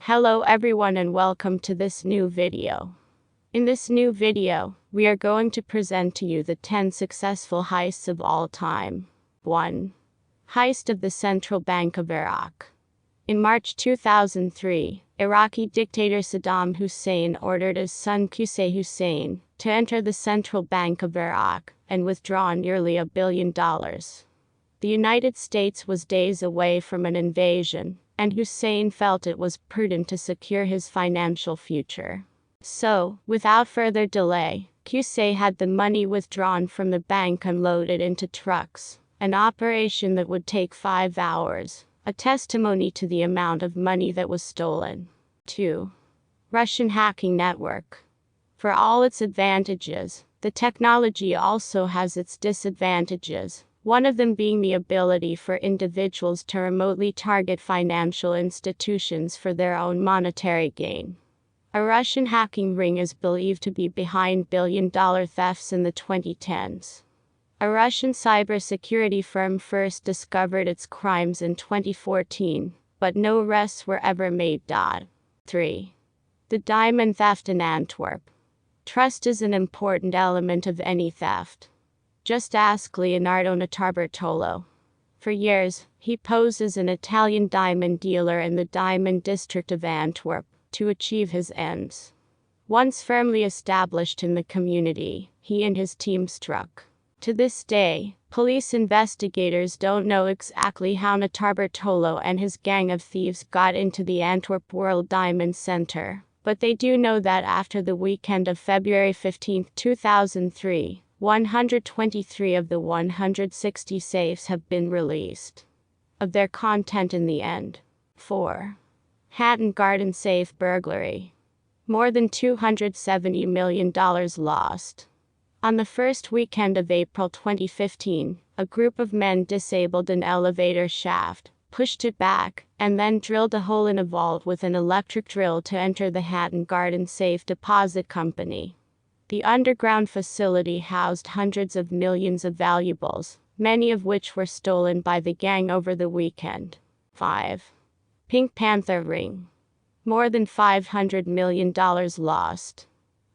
Hello everyone and welcome to this new video. In this new video, we are going to present to you the 10 successful heists of all time. 1. Heist of the Central Bank of Iraq. In March 2003, Iraqi dictator Saddam Hussein ordered his son Qusay Hussein to enter the Central Bank of Iraq and withdraw nearly $1 billion. The United States was days away from an invasion, and Hussein felt it was prudent to secure his financial future. So, without further delay, Qusay had the money withdrawn from the bank unloaded into trucks, an operation that would take 5 hours, a testimony to the amount of money that was stolen. 2. Russian hacking network. For all its advantages, the technology also has its disadvantages, one of them being the ability for individuals to remotely target financial institutions for their own monetary gain. A Russian hacking ring is believed to be behind billion-dollar thefts in the 2010s. A Russian cybersecurity firm first discovered its crimes in 2014, but no arrests were ever made. 3. The diamond theft in Antwerp. Trust is an important element of any theft. Just ask Leonardo Notarbartolo. For years, he posed as an Italian diamond dealer in the diamond district of Antwerp to achieve his ends. Once firmly established in the community, he and his team struck. To this day, police investigators don't know exactly how Notarbartolo and his gang of thieves got into the Antwerp World Diamond Center, but they do know that after the weekend of February 15, 2003, 123 of the 160 safes have been released. Of their content in the end. 4. Hatton Garden safe burglary. More than $270 million lost. On the first weekend of April 2015, a group of men disabled an elevator shaft, pushed it back, and then drilled a hole in a vault with an electric drill to enter the Hatton Garden Safe Deposit Company. The underground facility housed hundreds of millions of valuables, many of which were stolen by the gang over the weekend. 5. Pink Panther ring. More than $500 million lost.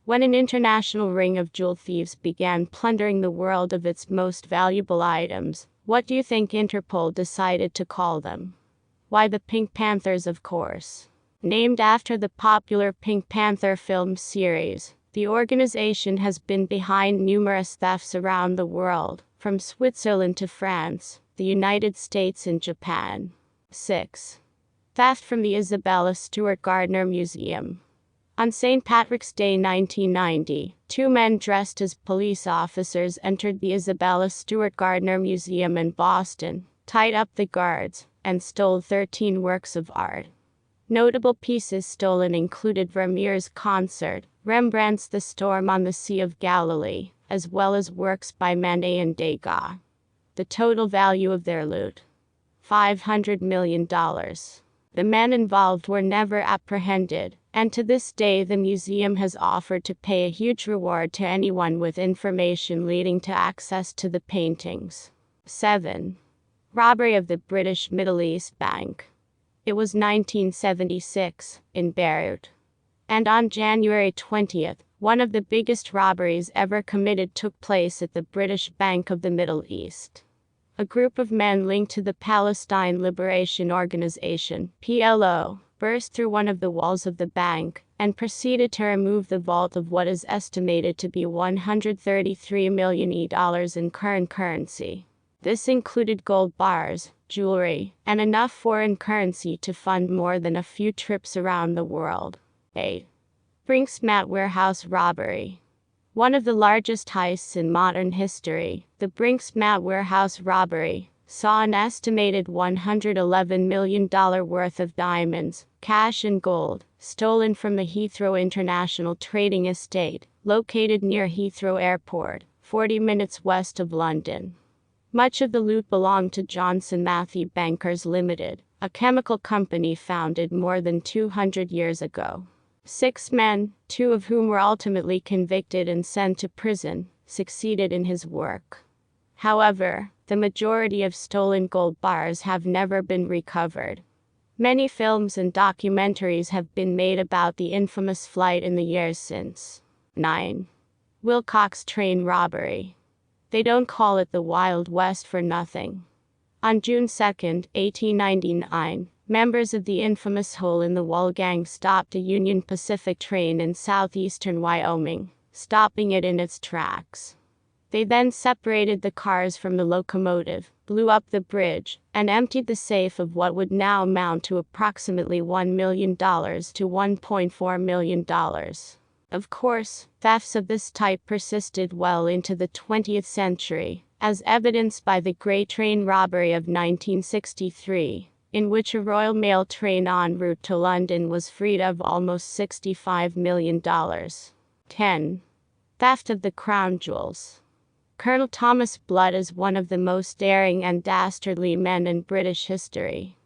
When an international ring of jewel thieves began plundering the world of its most valuable items, what do you think Interpol decided to call them? Why, the Pink Panthers, of course. Named after the popular Pink Panther film series, the organization has been behind numerous thefts around the world, from Switzerland to France, the United States and Japan. 6. Theft from the Isabella Stewart Gardner Museum. On St. Patrick's Day 1990, 2 men dressed as police officers entered the Isabella Stewart Gardner Museum in Boston, tied up the guards, and stole 13 works of art. Notable pieces stolen included Vermeer's Concert, Rembrandt's The Storm on the Sea of Galilee, as well as works by Manet and Degas. The total value of their loot: $500 million. The men involved were never apprehended, and to this day the museum has offered to pay a huge reward to anyone with information leading to access to the paintings. 7. Robbery of the British Middle East Bank. It was 1976, in Beirut. And on January 20th, one of the biggest robberies ever committed took place at the British Bank of the Middle East. A group of men linked to the Palestine Liberation Organization, PLO, burst through one of the walls of the bank, and proceeded to remove the vault of what is estimated to be $133 million in current currency. This included gold bars, jewelry, and enough foreign currency to fund more than a few trips around the world. 8. Brink's-Mat warehouse robbery. One of the largest heists in modern history, the Brink's-Mat warehouse robbery, saw an estimated $111 million worth of diamonds, cash and gold, stolen from the Heathrow International Trading Estate, located near Heathrow Airport, 40 minutes west of London. Much of the loot belonged to Johnson Matthey Bankers Limited, a chemical company founded more than 200 years ago. 6 men, 2 of whom were ultimately convicted and sent to prison, succeeded in his work. However, the majority of stolen gold bars have never been recovered. Many films and documentaries have been made about the infamous flight in the years since. 9. Wilcox train robbery. They don't call it the Wild West for nothing. On June 2, 1899, members of the infamous Hole-in-the-Wall gang stopped a Union Pacific train in southeastern Wyoming, stopping it in its tracks. They then separated the cars from the locomotive, blew up the bridge, and emptied the safe of what would now amount to approximately $1 million to $1.4 million. Of course, thefts of this type persisted well into the 20th century, as evidenced by the Great Train Robbery of 1963, in which a Royal Mail train en route to London was freed of almost $65 million. 10. Theft of the crown jewels. Colonel Thomas Blood is one of the most daring and dastardly men in British history.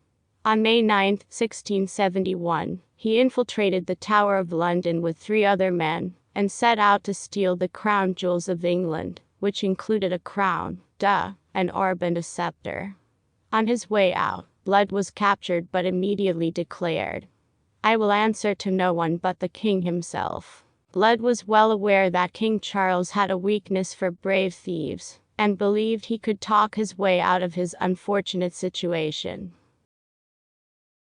On May 9, 1671, he infiltrated the Tower of London with 3 other men, and set out to steal the crown jewels of England, which included a crown, an orb and a scepter. On his way out, Blood was captured but immediately declared, "I will answer to no one but the king himself." Blood was well aware that King Charles had a weakness for brave thieves, and believed he could talk his way out of his unfortunate situation.